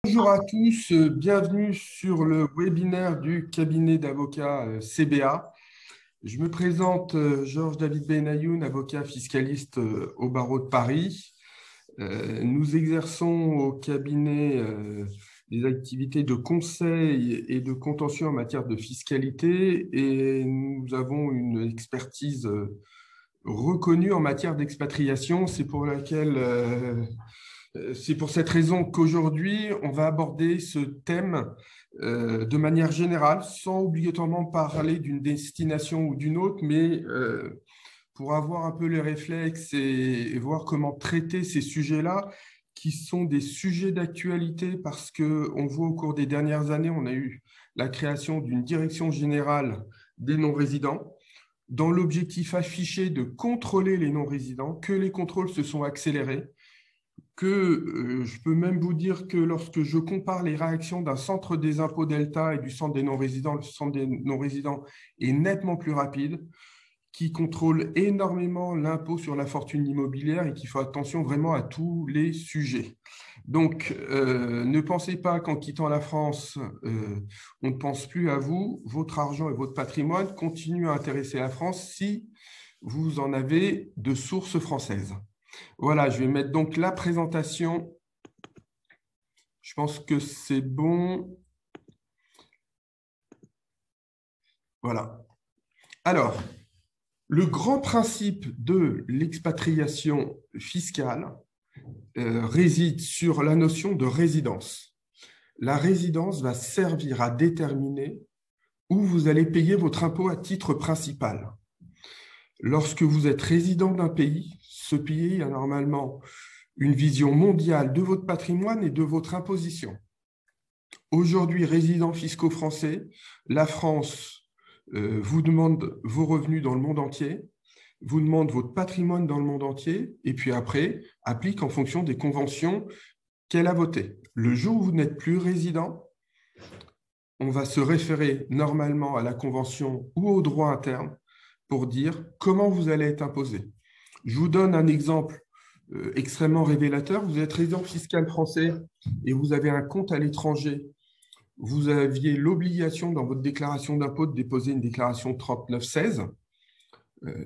Bonjour à tous, bienvenue sur le webinaire du cabinet d'avocats CBA. Je me présente Georges David Benayoun, avocat fiscaliste au barreau de Paris. Nous exerçons au cabinet des activités de conseil et de contentieux en matière de fiscalité et nous avons une expertise reconnue en matière d'expatriation. C'est pour cette raison qu'aujourd'hui, on va aborder ce thème de manière générale, sans obligatoirement parler d'une destination ou d'une autre, mais pour avoir un peu les réflexes et voir comment traiter ces sujets-là, qui sont des sujets d'actualité parce qu'on voit au cours des dernières années, on a eu la création d'une direction générale des non-résidents, dans l'objectif affiché de contrôler les non-résidents, que les contrôles se sont accélérés, que je peux même vous dire que lorsque je compare les réactions d'un centre des impôts Delta et du centre des non-résidents, le centre des non-résidents est nettement plus rapide, qui contrôle énormément l'impôt sur la fortune immobilière et qui fait attention vraiment à tous les sujets. Donc, ne pensez pas qu'en quittant la France, on ne pense plus à vous. Votre argent et votre patrimoine continuent à intéresser la France si vous en avez de sources françaises. Voilà, je vais mettre donc la présentation. Je pense que c'est bon. Voilà. Alors, le grand principe de l'expatriation fiscale réside sur la notion de résidence. La résidence va servir à déterminer où vous allez payer votre impôt à titre principal. Lorsque vous êtes résident d'un pays, ce pays a normalement une vision mondiale de votre patrimoine et de votre imposition. Aujourd'hui, résidents fiscaux français, la France vous demande vos revenus dans le monde entier, vous demande votre patrimoine dans le monde entier, et puis après, applique en fonction des conventions qu'elle a votées. Le jour où vous n'êtes plus résident, on va se référer normalement à la convention ou au droit interne pour dire comment vous allez être imposé. Je vous donne un exemple extrêmement révélateur. Vous êtes résident fiscal français et vous avez un compte à l'étranger. Vous aviez l'obligation dans votre déclaration d'impôt de déposer une déclaration 3916,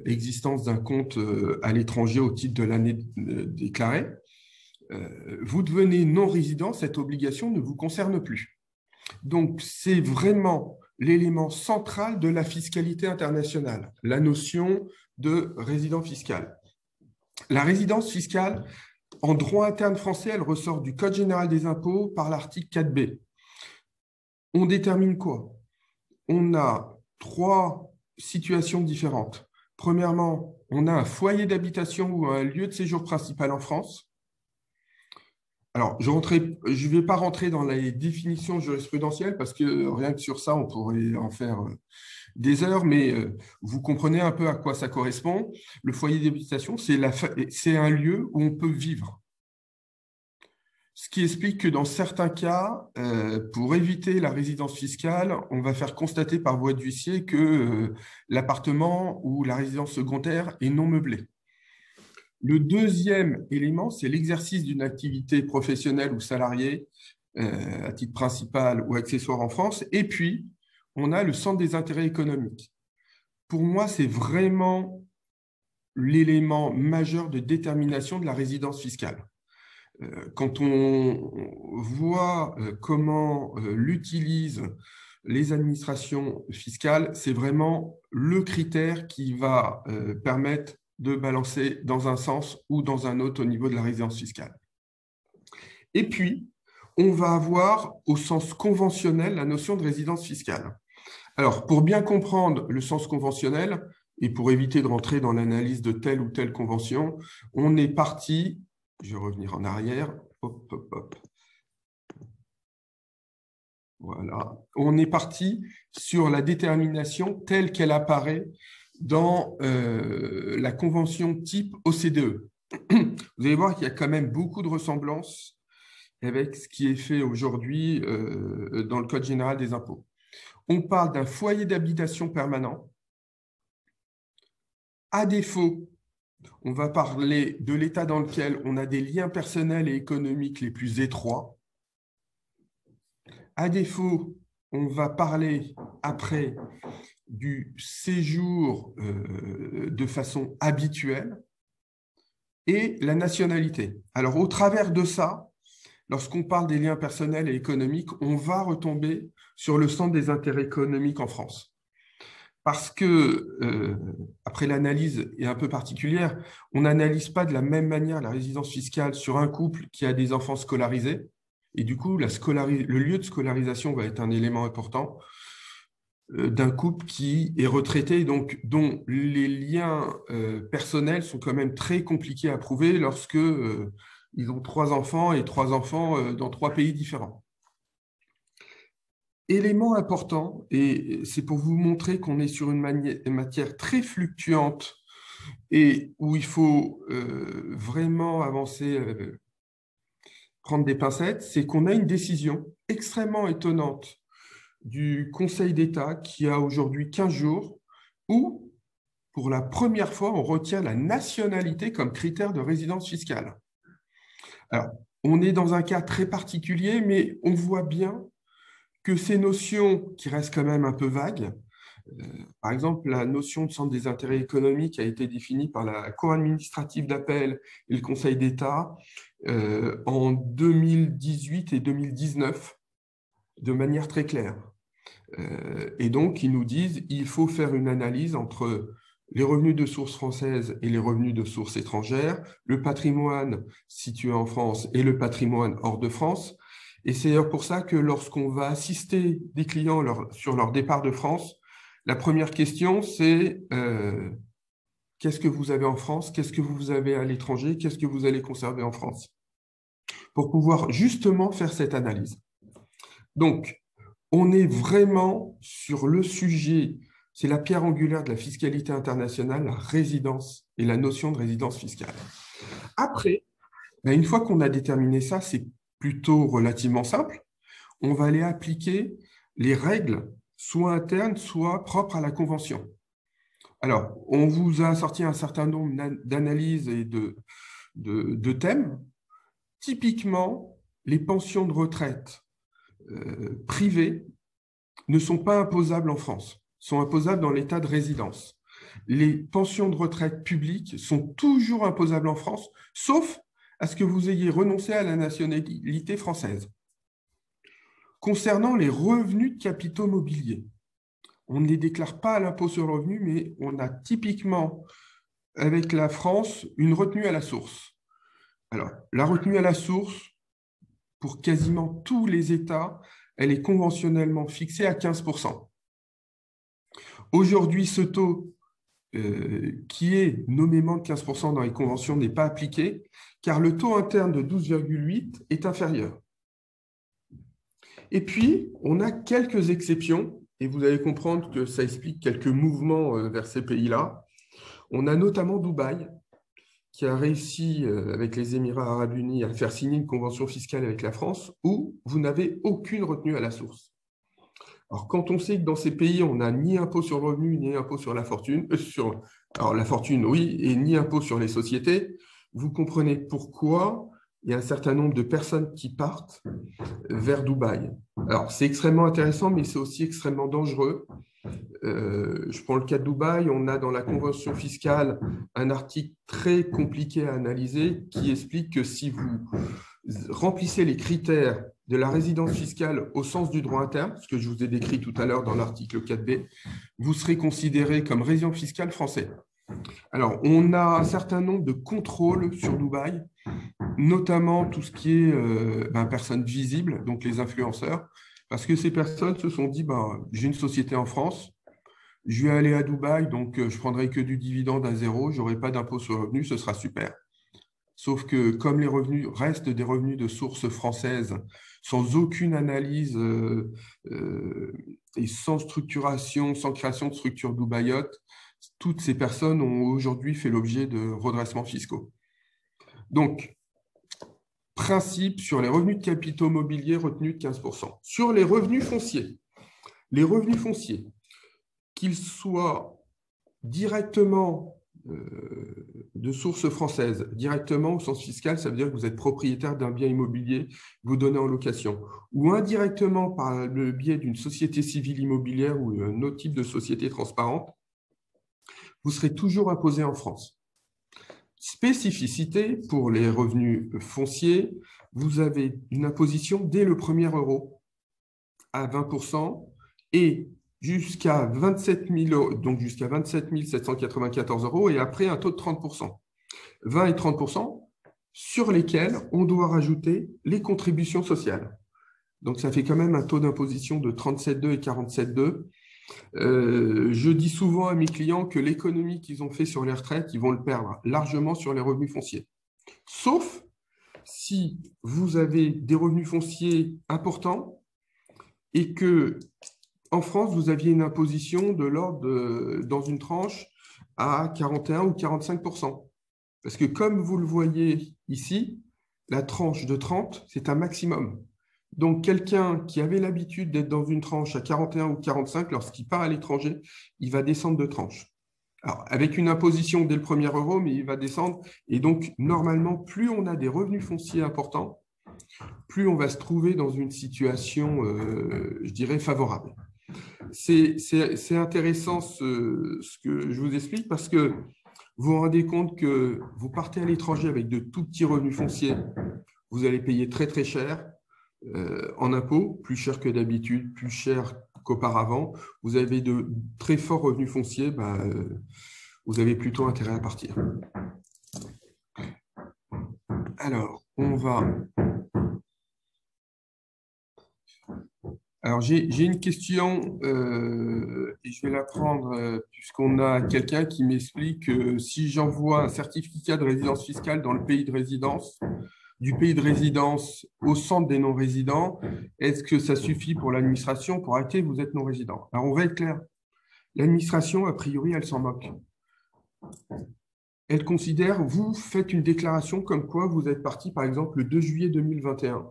existence d'un compte à l'étranger au titre de l'année déclarée. Vous devenez non-résident, cette obligation ne vous concerne plus. Donc, c'est vraiment l'élément central de la fiscalité internationale, la notion de résident fiscal. La résidence fiscale, en droit interne français, elle ressort du Code général des impôts par l'article 4B. On détermine quoi? On a trois situations différentes. Premièrement, on a un foyer d'habitation ou un lieu de séjour principal en France. Alors, je ne vais pas rentrer dans les définitions jurisprudentielles parce que rien que sur ça, on pourrait en faire des heures, mais vous comprenez un peu à quoi ça correspond. Le foyer d'habitation, c'est un lieu où on peut vivre. Ce qui explique que dans certains cas, pour éviter la résidence fiscale, on va faire constater par voie d'huissier que l'appartement ou la résidence secondaire est non meublée. Le deuxième élément, c'est l'exercice d'une activité professionnelle ou salariée à titre principal ou accessoire en France. Et puis, on a le centre des intérêts économiques. Pour moi, c'est vraiment l'élément majeur de détermination de la résidence fiscale. Quand on voit comment l'utilisent les administrations fiscales, c'est vraiment le critère qui va permettre de balancer dans un sens ou dans un autre au niveau de la résidence fiscale. Et puis, on va avoir au sens conventionnel la notion de résidence fiscale. Alors, pour bien comprendre le sens conventionnel et pour éviter de rentrer dans l'analyse de telle ou telle convention, on est parti, je vais revenir en arrière, hop, hop, hop. Voilà, on est parti sur la détermination telle qu'elle apparaît dans la convention type OCDE. Vous allez voir qu'il y a quand même beaucoup de ressemblances avec ce qui est fait aujourd'hui dans le Code général des impôts. On parle d'un foyer d'habitation permanent. À défaut, on va parler de l'état dans lequel on a des liens personnels et économiques les plus étroits. À défaut, on va parler après du séjour de façon habituelle et la nationalité. Alors, au travers de ça, lorsqu'on parle des liens personnels et économiques, on va retomber sur le centre des intérêts économiques en France. Parce que, après l'analyse est un peu particulière, on n'analyse pas de la même manière la résidence fiscale sur un couple qui a des enfants scolarisés. Et du coup, le lieu de scolarisation va être un élément important d'un couple qui est retraité, et donc dont les liens personnels sont quand même très compliqués à prouver lorsque ils ont 3 enfants et 3 enfants dans 3 pays différents. Élément important, et c'est pour vous montrer qu'on est sur une matière très fluctuante et où il faut vraiment avancer, prendre des pincettes, c'est qu'on a une décision extrêmement étonnante du Conseil d'État qui a aujourd'hui 15 jours où, pour la première fois, on retient la nationalité comme critère de résidence fiscale. Alors, on est dans un cas très particulier, mais on voit bien que ces notions qui restent quand même un peu vagues, par exemple, la notion de centre des intérêts économiques a été définie par la Cour administrative d'appel et le Conseil d'État en 2018 et 2019 de manière très claire. Et donc, ils nous disent qu'il faut faire une analyse entre les revenus de source française et les revenus de source étrangère, le patrimoine situé en France et le patrimoine hors de France. Et c'est d'ailleurs pour ça que lorsqu'on va assister des clients sur leur départ de France, la première question, c'est qu'est-ce que vous avez en France, qu'est-ce que vous avez à l'étranger, qu'est-ce que vous allez conserver en France, pour pouvoir justement faire cette analyse. Donc, on est vraiment sur le sujet, c'est la pierre angulaire de la fiscalité internationale, la résidence et la notion de résidence fiscale. Après, une fois qu'on a déterminé ça, c'est plutôt relativement simple. On va aller appliquer les règles, soit internes, soit propres à la Convention. Alors, on vous a sorti un certain nombre d'analyses et de thèmes. Typiquement, les pensions de retraite privées ne sont pas imposables en France, sont imposables dans l'état de résidence. Les pensions de retraite publiques sont toujours imposables en France, sauf à ce que vous ayez renoncé à la nationalité française. Concernant les revenus de capitaux mobiliers, on ne les déclare pas à l'impôt sur le revenu, mais on a typiquement, avec la France, une retenue à la source. Alors, la retenue à la source, pour quasiment tous les États, elle est conventionnellement fixée à 15%. Aujourd'hui, ce taux qui est nommément de 15% dans les conventions n'est pas appliqué, car le taux interne de 12,8 est inférieur. Et puis, on a quelques exceptions, et vous allez comprendre que ça explique quelques mouvements vers ces pays-là. On a notamment Dubaï, qui a réussi, avec les Émirats arabes unis, à faire signer une convention fiscale avec la France, où vous n'avez aucune retenue à la source. Alors, quand on sait que dans ces pays, on n'a ni impôt sur le revenu, ni impôt sur la fortune, alors la fortune, oui, et ni impôt sur les sociétés, vous comprenez pourquoi il y a un certain nombre de personnes qui partent vers Dubaï. Alors, c'est extrêmement intéressant, mais c'est aussi extrêmement dangereux. Je prends le cas de Dubaï, on a dans la convention fiscale un article très compliqué à analyser qui explique que si vous remplissez les critères de la résidence fiscale au sens du droit interne, ce que je vous ai décrit tout à l'heure dans l'article 4b, vous serez considéré comme résident fiscal français. Alors, on a un certain nombre de contrôles sur Dubaï, notamment tout ce qui est personnes visibles, donc les influenceurs, parce que ces personnes se sont dit, j'ai une société en France, je vais aller à Dubaï, donc je prendrai que du dividende à zéro, je n'aurai pas d'impôt sur le revenu, ce sera super. Sauf que comme les revenus restent des revenus de source française, sans aucune analyse et sans structuration, sans création de structure dubaïote, toutes ces personnes ont aujourd'hui fait l'objet de redressements fiscaux. Donc, principe sur les revenus de capitaux mobiliers retenus de 15%. Sur les revenus fonciers, qu'ils soient directement de source française. Directement, au sens fiscal, ça veut dire que vous êtes propriétaire d'un bien immobilier que vous donnez en location. Ou indirectement, par le biais d'une société civile immobilière ou un autre type de société transparente, vous serez toujours imposé en France. Spécificité pour les revenus fonciers, vous avez une imposition dès le premier euro à 20% et jusqu'à 27 000, donc jusqu'à 27 794 euros et après un taux de 30%. 20 et 30% sur lesquels on doit rajouter les contributions sociales. Donc, ça fait quand même un taux d'imposition de 37,2 et 47,2. Je dis souvent à mes clients que l'économie qu'ils ont fait sur les retraites, ils vont le perdre largement sur les revenus fonciers. Sauf si vous avez des revenus fonciers importants et que en France, vous aviez une imposition de l'ordre dans une tranche à 41 ou 45%. Parce que comme vous le voyez ici, la tranche de 30, c'est un maximum. Donc, quelqu'un qui avait l'habitude d'être dans une tranche à 41 ou 45, lorsqu'il part à l'étranger, il va descendre de tranche. Alors, avec une imposition dès le premier euro, mais il va descendre. Et donc, normalement, plus on a des revenus fonciers importants, plus on va se trouver dans une situation, je dirais, favorable. C'est intéressant ce que je vous explique parce que vous vous rendez compte que vous partez à l'étranger avec de tout petits revenus fonciers, vous allez payer très très cher en impôts, plus cher que d'habitude, plus cher qu'auparavant. Vous avez de très forts revenus fonciers, vous avez plutôt intérêt à partir. Alors, on va... Alors, j'ai une question et je vais la prendre puisqu'on a quelqu'un qui m'explique que si j'envoie un certificat de résidence fiscale dans le pays de résidence, du pays de résidence au centre des non-résidents, est-ce que ça suffit pour l'administration pour arrêter vous êtes non-résident? Alors, on va être clair. L'administration, a priori, elle s'en moque. Elle considère, vous faites une déclaration comme quoi vous êtes parti, par exemple, le 2 juillet 2021.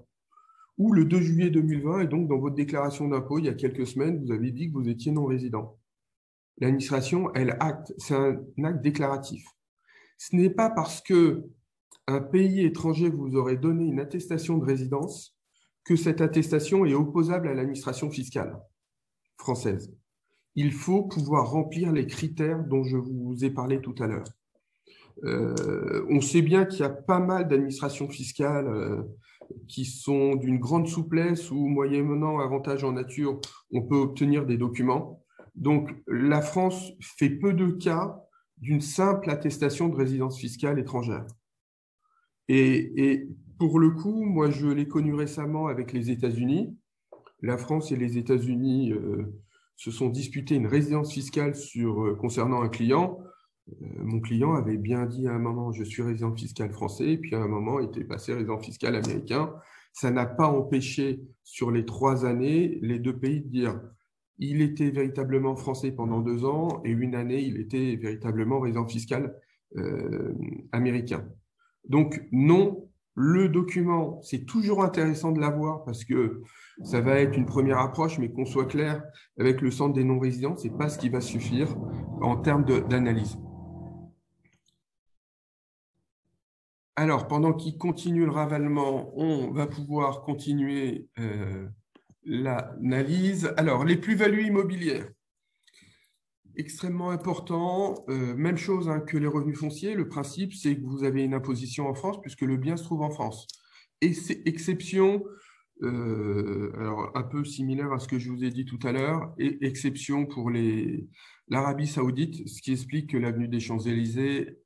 Ou le 2 juillet 2020, et donc dans votre déclaration d'impôt, il y a quelques semaines, vous avez dit que vous étiez non-résident. L'administration, elle acte, c'est un acte déclaratif. Ce n'est pas parce que un pays étranger vous aurait donné une attestation de résidence que cette attestation est opposable à l'administration fiscale française. Il faut pouvoir remplir les critères dont je vous ai parlé tout à l'heure. On sait bien qu'il y a pas mal d'administrations fiscales qui sont d'une grande souplesse ou moyennant avantage en nature, on peut obtenir des documents. Donc, la France fait peu de cas d'une simple attestation de résidence fiscale étrangère. Et pour le coup, moi, je l'ai connu récemment avec les États-Unis. La France et les États-Unis se sont disputés une résidence fiscale concernant un client. Mon client avait bien dit à un moment, je suis résident fiscal français, et puis à un moment, il était passé résident fiscal américain. Ça n'a pas empêché, sur les 3 années, les deux pays de dire, il était véritablement français pendant 2 ans, et une année, il était véritablement résident fiscal américain. Donc, non, le document, c'est toujours intéressant de l'avoir parce que ça va être une première approche, mais qu'on soit clair, avec le centre des non-résidents, ce n'est pas ce qui va suffire en termes d'analyse. Alors, pendant qu'il continue le ravalement, on va pouvoir continuer l'analyse. Alors, les plus-values immobilières. Extrêmement important. Même chose que les revenus fonciers. Le principe, c'est que vous avez une imposition en France puisque le bien se trouve en France. Et c'est exception, alors un peu similaire à ce que je vous ai dit tout à l'heure, et exception pour l'Arabie Saoudite, ce qui explique que l'avenue des Champs-Élysées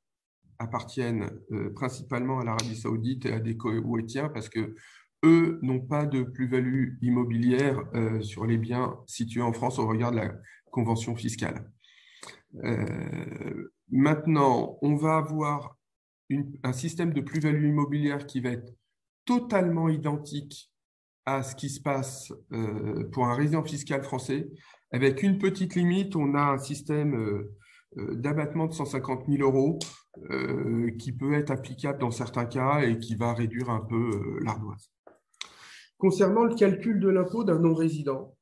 appartiennent principalement à l'Arabie Saoudite et à des Koweïtiens parce que eux n'ont pas de plus-value immobilière sur les biens situés en France au regard de la convention fiscale. Maintenant, on va avoir un système de plus-value immobilière qui va être totalement identique à ce qui se passe pour un résident fiscal français. Avec une petite limite, on a un système d'abattement de 150 000 euros qui peut être applicable dans certains cas et qui va réduire un peu l'ardoise. Concernant le calcul de l'impôt d'un non-résident,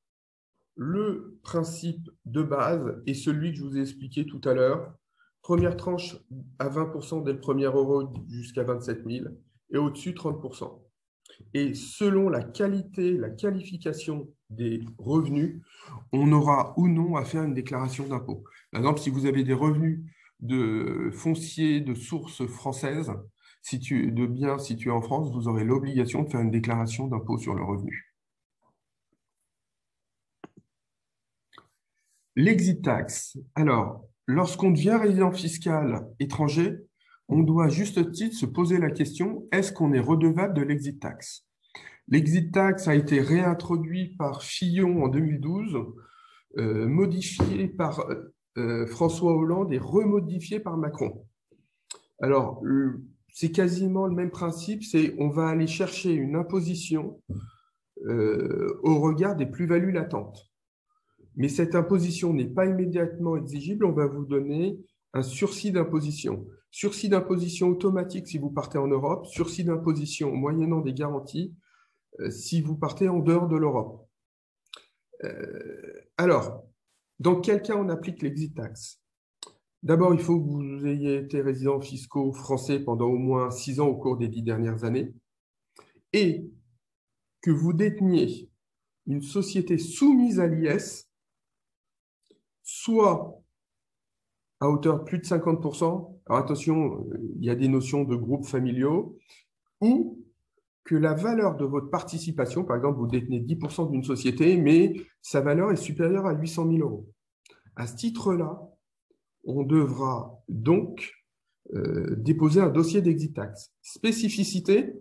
le principe de base est celui que je vous ai expliqué tout à l'heure. Première tranche à 20% dès le premier euro jusqu'à 27 000 et au-dessus 30%. Et selon la qualité, la qualification des revenus, on aura ou non à faire une déclaration d'impôt. Par exemple, si vous avez des revenus de foncier de source française, de biens situés en France, vous aurez l'obligation de faire une déclaration d'impôt sur le revenu. L'exit tax. Alors, lorsqu'on devient résident fiscal étranger, on doit à juste titre se poser la question, est-ce qu'on est redevable de l'exit tax? L'exit tax a été réintroduit par Fillon en 2012, modifié par François Hollande et remodifié par Macron. Alors, c'est quasiment le même principe, c'est on va aller chercher une imposition au regard des plus-values latentes. Mais cette imposition n'est pas immédiatement exigible, on va vous donner un sursis d'imposition. Sursis d'imposition automatique si vous partez en Europe, sursis d'imposition moyennant des garanties si vous partez en dehors de l'Europe. Alors, dans quel cas on applique l'exit tax? D'abord, il faut que vous ayez été résident fiscaux français pendant au moins 6 ans au cours des 10 dernières années et que vous déteniez une société soumise à l'IS, soit à hauteur de plus de 50%, alors attention, il y a des notions de groupes familiaux, ou que la valeur de votre participation, par exemple, vous détenez 10% d'une société, mais sa valeur est supérieure à 800 000 euros. À ce titre-là, on devra donc déposer un dossier d'exit tax. Spécificité,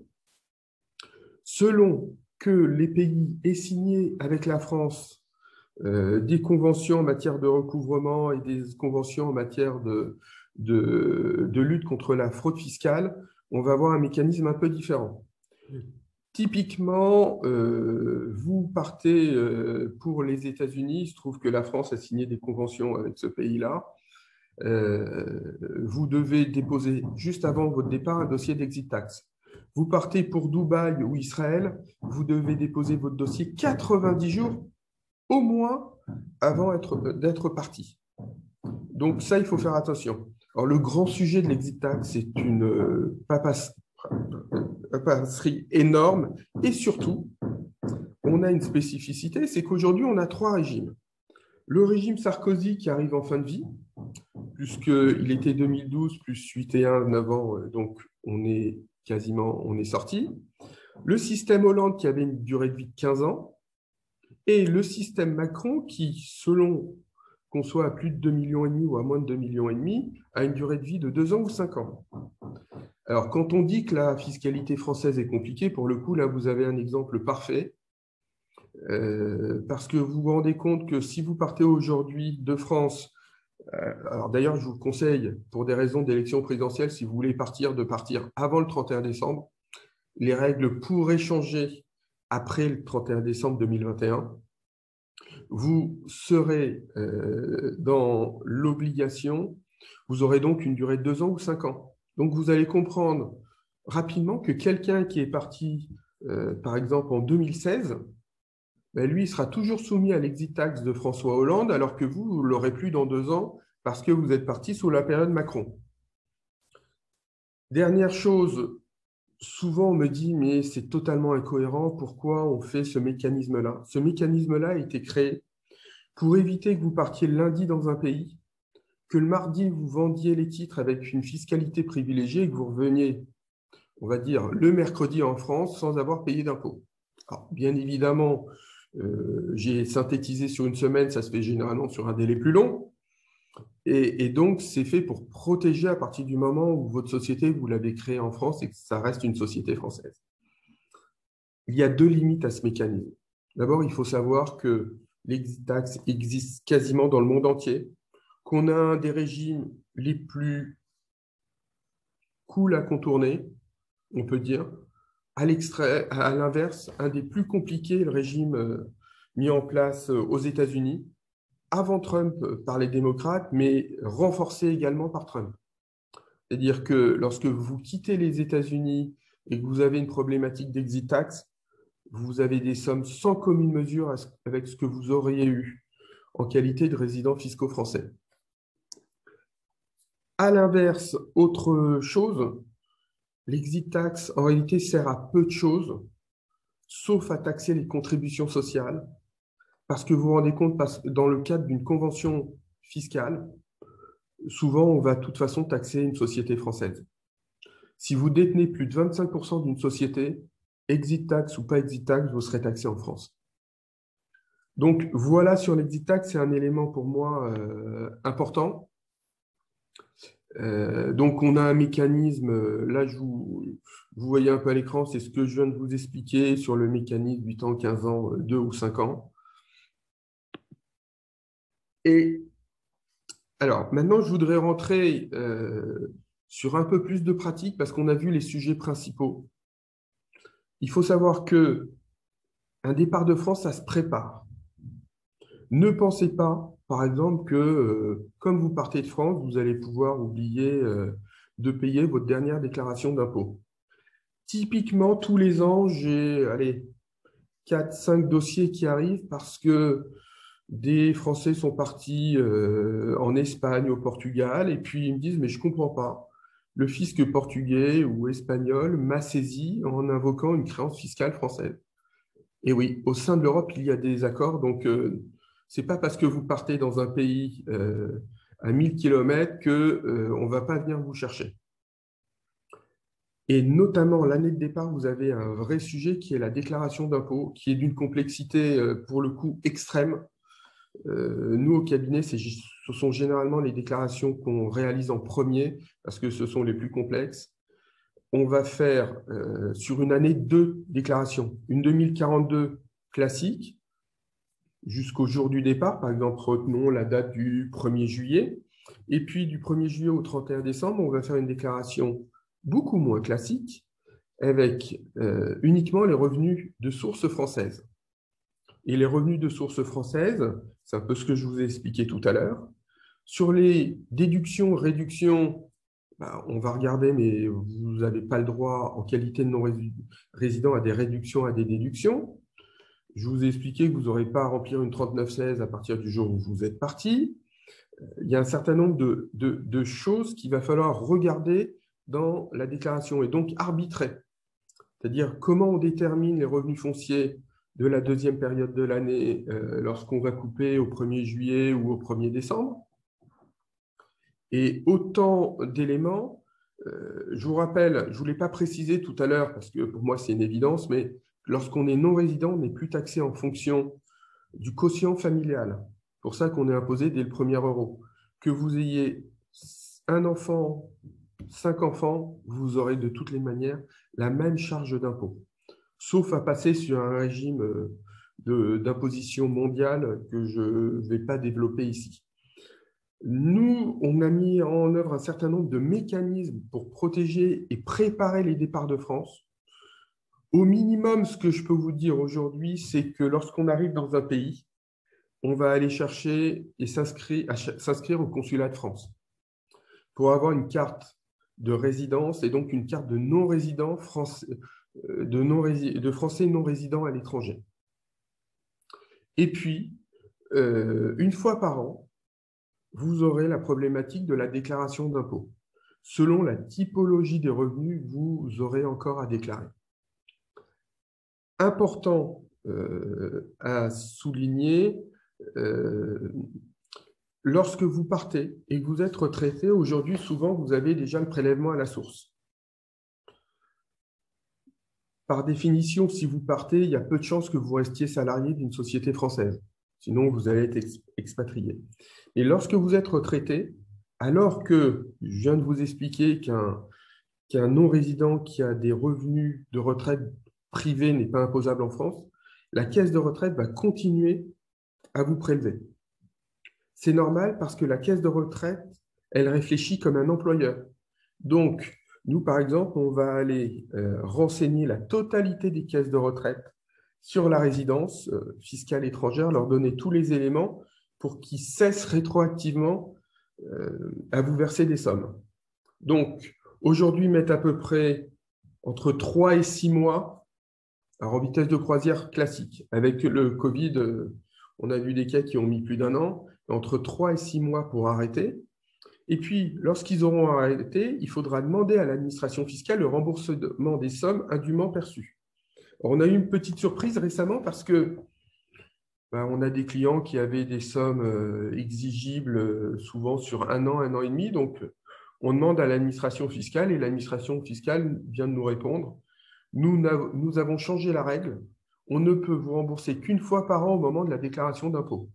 selon que les pays aient signé avec la France des conventions en matière de recouvrement et des conventions en matière de lutte contre la fraude fiscale, on va avoir un mécanisme un peu différent. Typiquement, vous partez pour les États-Unis, il se trouve que la France a signé des conventions avec ce pays-là. Vous devez déposer juste avant votre départ un dossier d'exit tax. Vous partez pour Dubaï ou Israël, vous devez déposer votre dossier 90 jours au moins avant d'être parti. Donc ça, il faut faire attention. Alors le grand sujet de l'exit tax, c'est une papasserie énorme et surtout, on a une spécificité, c'est qu'aujourd'hui, on a 3 régimes. Le régime Sarkozy qui arrive en fin de vie, puisqu'il était 2012 plus 8 et 1, 9 ans, donc on est sorti. Le système Hollande qui avait une durée de vie de 15 ans et le système Macron qui, selon qu'on soit à plus de 2,5 millions ou à moins de 2,5 millions, a une durée de vie de 2 ans ou 5 ans. Alors, quand on dit que la fiscalité française est compliquée, pour le coup, là, vous avez un exemple parfait. Parce que vous vous rendez compte que si vous partez aujourd'hui de France, alors d'ailleurs, je vous conseille, pour des raisons d'élection présidentielle, si vous voulez partir, de partir avant le 31 décembre. Les règles pourraient changer après le 31 décembre 2021. Vous serez dans l'obligation, vous aurez donc une durée de 2 ans ou 5 ans. Donc, vous allez comprendre rapidement que quelqu'un qui est parti, par exemple, en 2016, ben lui, il sera toujours soumis à l'exit tax de François Hollande, alors que vous ne l'aurez plus dans 2 ans parce que vous êtes parti sous la période Macron. Dernière chose, souvent on me dit, mais c'est totalement incohérent, pourquoi on fait ce mécanisme-là? Ce mécanisme-là a été créé pour éviter que vous partiez le lundi dans un pays, que le mardi vous vendiez les titres avec une fiscalité privilégiée et que vous reveniez, on va dire, le mercredi en France sans avoir payé d'impôts. Alors, bien évidemment, j'ai synthétisé sur une semaine, ça se fait généralement sur un délai plus long. Et donc, c'est fait pour protéger à partir du moment où votre société, vous l'avez créée en France et que ça reste une société française. Il y a 2 limites à ce mécanisme. D'abord, il faut savoir que l'exit tax existe quasiment dans le monde entier, qu'on a un des régimes les plus cool à contourner, on peut dire. À l'inverse, un des plus compliqués, le régime mis en place aux États-Unis, avant Trump par les démocrates, mais renforcé également par Trump. C'est-à-dire que lorsque vous quittez les États-Unis et que vous avez une problématique d'exit tax, vous avez des sommes sans commune mesure avec ce que vous auriez eu en qualité de résident fiscaux français. À l'inverse, autre chose, l'exit tax, en réalité, sert à peu de choses, sauf à taxer les contributions sociales, parce que vous vous rendez compte, dans le cadre d'une convention fiscale, souvent, on va de toute façon taxer une société française. Si vous détenez plus de 25% d'une société, exit tax ou pas exit tax, vous serez taxé en France. Donc voilà, sur l'exit tax, c'est un élément pour moi important. Donc on a un mécanisme, là vous voyez un peu à l'écran, c'est ce que je viens de vous expliquer sur le mécanisme 8 ans, 15 ans, 2 ou 5 ans. Et alors maintenant, je voudrais rentrer sur un peu plus de pratique parce qu'on a vu les sujets principaux. Il faut savoir que un départ de France, ça se prépare. Ne pensez pas, par exemple, que comme vous partez de France, vous allez pouvoir oublier de payer votre dernière déclaration d'impôt. Typiquement, tous les ans, j'ai 4-5 dossiers qui arrivent parce que des Français sont partis en Espagne, au Portugal, et puis ils me disent, mais je ne comprends pas. Le fisc portugais ou espagnol m'a saisi en invoquant une créance fiscale française. Et oui, au sein de l'Europe, il y a des accords. Donc, ce n'est pas parce que vous partez dans un pays à 1000 km qu'on ne va pas venir vous chercher. Et notamment, l'année de départ, vous avez un vrai sujet qui est la déclaration d'impôt, qui est d'une complexité, pour le coup, extrême. Nous, au cabinet, ce sont généralement les déclarations qu'on réalise en premier, parce que ce sont les plus complexes. On va faire sur une année 2 déclarations. Une 2042 classique, jusqu'au jour du départ. Par exemple, retenons la date du 1er juillet. Et puis, du 1er juillet au 31 décembre, on va faire une déclaration beaucoup moins classique, avec uniquement les revenus de source française. Et les revenus de source française, c'est un peu ce que je vous ai expliqué tout à l'heure. Sur les déductions, réductions, on va regarder, mais vous n'avez pas le droit en qualité de non-résident à des réductions, à des déductions. Je vous ai expliqué que vous n'aurez pas à remplir une 3916 à partir du jour où vous êtes parti. Il y a un certain nombre de choses qu'il va falloir regarder dans la déclaration et donc arbitrer. C'est-à-dire comment on détermine les revenus fonciers de la deuxième période de l'année lorsqu'on va couper au 1er juillet ou au 1er décembre. Et autant d'éléments, je vous rappelle, je ne vous l'ai pas précisé tout à l'heure parce que pour moi c'est une évidence, mais lorsqu'on est non-résident, on n'est plus taxé en fonction du quotient familial. C'est pour ça qu'on est imposé dès le premier euro. Que vous ayez un enfant, 5 enfants, vous aurez de toutes les manières la même charge d'impôt, sauf à passer sur un régime d'imposition mondiale que je ne vais pas développer ici. Nous, on a mis en œuvre un certain nombre de mécanismes pour protéger et préparer les départs de France. Au minimum, ce que je peux vous dire aujourd'hui, c'est que lorsqu'on arrive dans un pays, on va aller chercher et s'inscrire au consulat de France pour avoir une carte de résidence et donc une carte de non-résident français, de Français non-résidents à l'étranger. Et puis, une fois par an, vous aurez la problématique de la déclaration d'impôt. Selon la typologie des revenus, vous aurez encore à déclarer. Important à souligner, lorsque vous partez et que vous êtes retraité, aujourd'hui, souvent, vous avez déjà le prélèvement à la source. Par définition, si vous partez, il y a peu de chances que vous restiez salarié d'une société française. Sinon, vous allez être expatrié. Et lorsque vous êtes retraité, alors que je viens de vous expliquer qu'un non-résident qui a des revenus de retraite privés n'est pas imposable en France, la caisse de retraite va continuer à vous prélever. C'est normal parce que la caisse de retraite, elle réfléchit comme un employeur. Donc, nous, par exemple, on va aller renseigner la totalité des caisses de retraite sur la résidence fiscale étrangère, leur donner tous les éléments pour qu'ils cessent rétroactivement à vous verser des sommes. Donc, aujourd'hui, mettent à peu près entre 3 et 6 mois, alors en vitesse de croisière classique. Avec le Covid, on a vu des cas qui ont mis plus d'1 an, entre 3 et 6 mois pour arrêter. Et puis, lorsqu'ils auront arrêté, il faudra demander à l'administration fiscale le remboursement des sommes indûment perçues. Alors, on a eu une petite surprise récemment parce que on a des clients qui avaient des sommes exigibles souvent sur un an et demi. Donc, on demande à l'administration fiscale et l'administration fiscale vient de nous répondre. Nous avons changé la règle. On ne peut vous rembourser qu'une fois par an au moment de la déclaration d'impôt.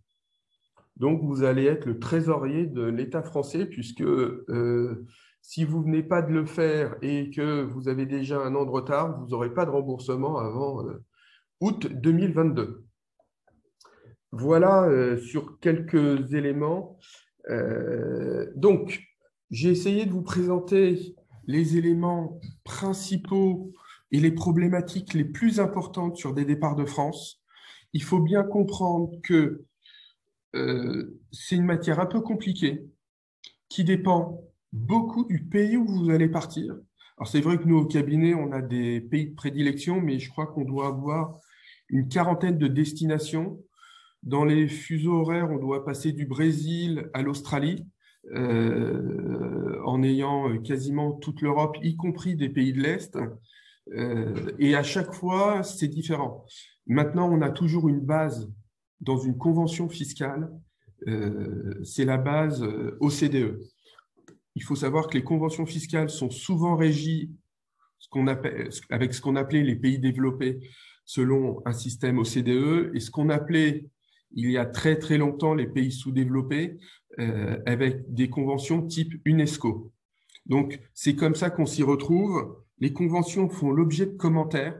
Donc, vous allez être le trésorier de l'État français puisque si vous ne venez pas de le faire et que vous avez déjà un an de retard, vous n'aurez pas de remboursement avant août 2022. Voilà sur quelques éléments. Donc, j'ai essayé de vous présenter les éléments principaux et les problématiques les plus importantes sur des départs de France. Il faut bien comprendre que c'est une matière un peu compliquée qui dépend beaucoup du pays où vous allez partir. Alors, c'est vrai que nous, au cabinet, on a des pays de prédilection, mais je crois qu'on doit avoir une quarantaine de destinations. Dans les fuseaux horaires, on doit passer du Brésil à l'Australie, en ayant quasiment toute l'Europe, y compris des pays de l'Est. Et à chaque fois, c'est différent. Maintenant, on a toujours une base dans une convention fiscale, c'est la base OCDE. Il faut savoir que les conventions fiscales sont souvent régies avec ce qu'on appelait les pays développés selon un système OCDE et ce qu'on appelait il y a très très longtemps les pays sous-développés avec des conventions type UNESCO. Donc, c'est comme ça qu'on s'y retrouve. Les conventions font l'objet de commentaires.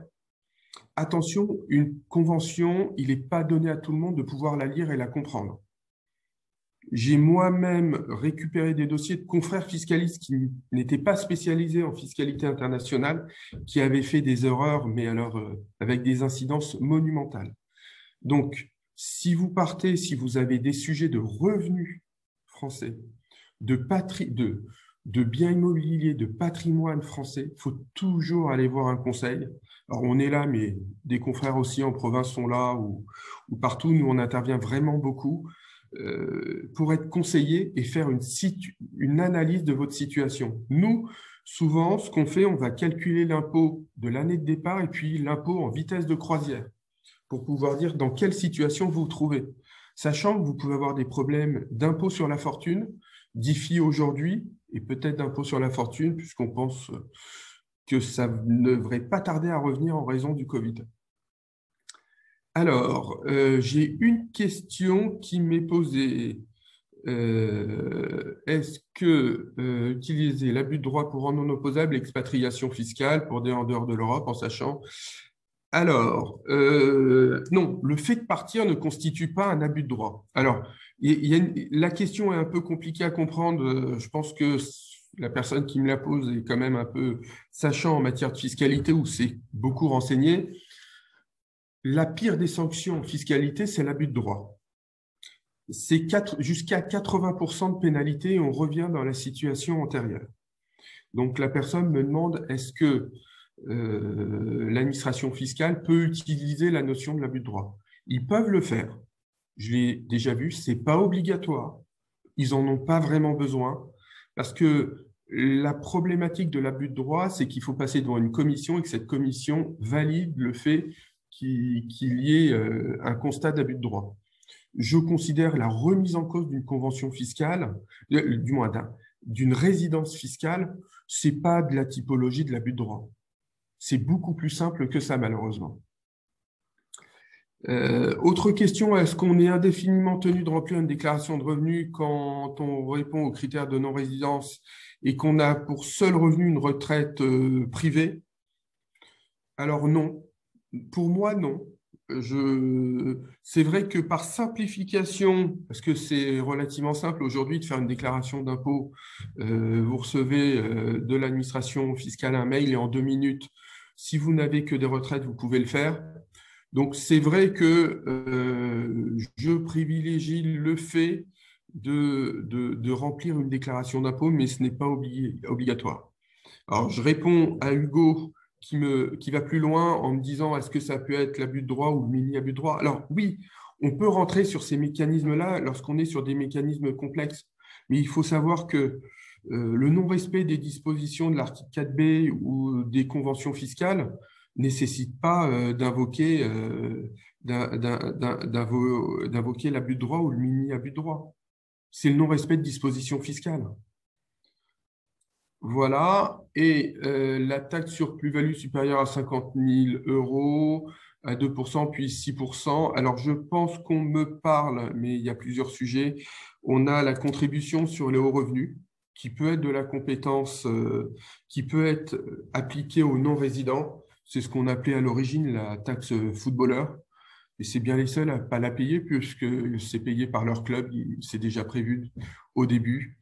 Attention, une convention, il n'est pas donné à tout le monde de pouvoir la lire et la comprendre. J'ai moi-même récupéré des dossiers de confrères fiscalistes qui n'étaient pas spécialisés en fiscalité internationale, qui avaient fait des erreurs, mais alors avec des incidences monumentales. Donc, si vous partez, si vous avez des sujets de revenus français, de biens immobiliers, de patrimoine français, il faut toujours aller voir un conseil. Alors, on est là, mais des confrères aussi en province sont là ou partout. Nous, on intervient vraiment beaucoup pour être conseillé et faire une analyse de votre situation. Nous, souvent, ce qu'on fait, on va calculer l'impôt de l'année de départ et puis l'impôt en vitesse de croisière pour pouvoir dire dans quelle situation vous vous trouvez. Sachant que vous pouvez avoir des problèmes d'impôt sur la fortune, d'IFI aujourd'hui, et peut-être d'impôt sur la fortune, puisqu'on pense que ça ne devrait pas tarder à revenir en raison du Covid. Alors, j'ai une question qui m'est posée. Est-ce que utiliser l'abus de droit pour rendre non opposable l'expatriation fiscale pour des en dehors de l'Europe en sachant... Alors, non, le fait de partir ne constitue pas un abus de droit. Alors, la question est un peu compliquée à comprendre. Je pense que la personne qui me la pose est quand même un peu sachant en matière de fiscalité ou s'est beaucoup renseigné. La pire des sanctions en fiscalité, c'est l'abus de droit. C'est jusqu'à 80% de pénalité et on revient dans la situation antérieure. Donc, la personne me demande, est-ce que l'administration fiscale peut utiliser la notion de l'abus de droit? Ils peuvent le faire. Je l'ai déjà vu, ce n'est pas obligatoire. Ils n'en ont pas vraiment besoin parce que la problématique de l'abus de droit, c'est qu'il faut passer devant une commission et que cette commission valide le fait qu'il y ait un constat d'abus de droit. Je considère la remise en cause d'une convention fiscale, du moins d'une résidence fiscale, ce n'est pas de la typologie de l'abus de droit. C'est beaucoup plus simple que ça, malheureusement. Autre question, est-ce qu'on est indéfiniment tenu de remplir une déclaration de revenus quand on répond aux critères de non-résidence et qu'on a pour seul revenu une retraite privée? Alors non, pour moi non. C'est vrai que par simplification, parce que c'est relativement simple aujourd'hui de faire une déclaration d'impôt, vous recevez de l'administration fiscale un mail et en 2 minutes, si vous n'avez que des retraites, vous pouvez le faire. Donc, c'est vrai que je privilégie le fait de remplir une déclaration d'impôt, mais ce n'est pas obligatoire. Alors, je réponds à Hugo qui va plus loin en me disant est-ce que ça peut être l'abus de droit ou le mini-abus de droit? Alors, oui, on peut rentrer sur ces mécanismes-là lorsqu'on est sur des mécanismes complexes. Mais il faut savoir que le non-respect des dispositions de l'article 4B ou des conventions fiscales nécessite pas d'invoquer l'abus de droit ou le mini-abus de droit. C'est le non-respect de dispositions fiscales. Voilà. Et la taxe sur plus-value supérieure à 50 000 euros, à 2%, puis 6%. Alors, je pense qu'on me parle, mais il y a plusieurs sujets. On a la contribution sur les hauts revenus, qui peut être de la compétence, qui peut être appliquée aux non-résidents. C'est ce qu'on appelait à l'origine la taxe footballeur. Et c'est bien les seuls à ne pas la payer, puisque c'est payé par leur club, c'est déjà prévu au début.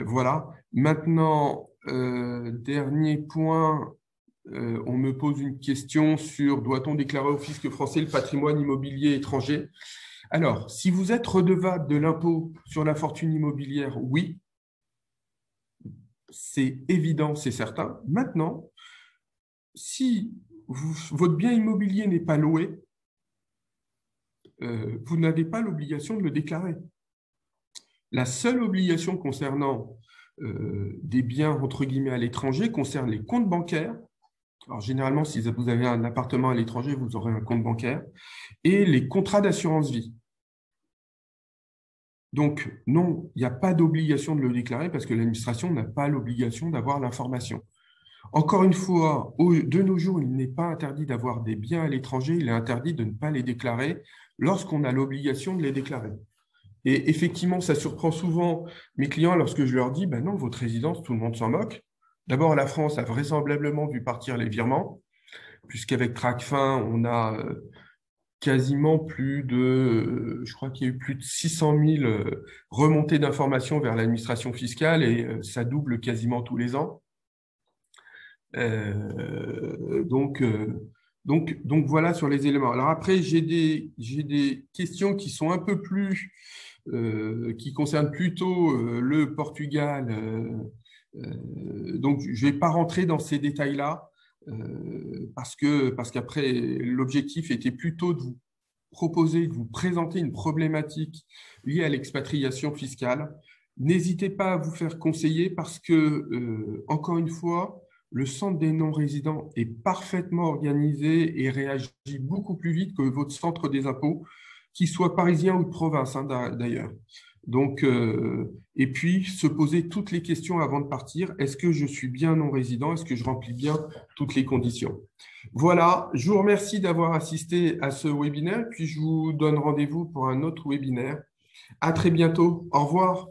Voilà. Maintenant, dernier point, on me pose une question sur doit-on déclarer au fisc français le patrimoine immobilier étranger? Alors, si vous êtes redevable de l'impôt sur la fortune immobilière, oui, c'est évident, c'est certain. Maintenant, si votre bien immobilier n'est pas loué, vous n'avez pas l'obligation de le déclarer. La seule obligation concernant des biens entre guillemets à l'étranger concerne les comptes bancaires. Alors, généralement, si vous avez un appartement à l'étranger, vous aurez un compte bancaire et les contrats d'assurance vie. Donc, non, il n'y a pas d'obligation de le déclarer parce que l'administration n'a pas l'obligation d'avoir l'information. Encore une fois, de nos jours, il n'est pas interdit d'avoir des biens à l'étranger, il est interdit de ne pas les déclarer lorsqu'on a l'obligation de les déclarer. Et effectivement, ça surprend souvent mes clients lorsque je leur dis ben non, votre résidence, tout le monde s'en moque. D'abord, la France a vraisemblablement vu partir les virements, puisqu'avec Tracfin, on a quasiment plus de, je crois qu'il y a eu plus de 600 000 remontées d'informations vers l'administration fiscale et ça double quasiment tous les ans. Donc voilà sur les éléments. Alors après, j'ai des questions qui sont un peu plus, qui concernent plutôt le Portugal. Donc, je ne vais pas rentrer dans ces détails-là parce qu'après, l'objectif était plutôt de vous proposer, de vous présenter une problématique liée à l'expatriation fiscale. N'hésitez pas à vous faire conseiller parce que, encore une fois, le centre des non-résidents est parfaitement organisé et réagit beaucoup plus vite que votre centre des impôts, qu'il soit parisien ou de province, hein, d'ailleurs. Donc, et puis, se poser toutes les questions avant de partir. Est-ce que je suis bien non-résident? Est-ce que je remplis bien toutes les conditions? Voilà, je vous remercie d'avoir assisté à ce webinaire, puis je vous donne rendez-vous pour un autre webinaire. À très bientôt. Au revoir.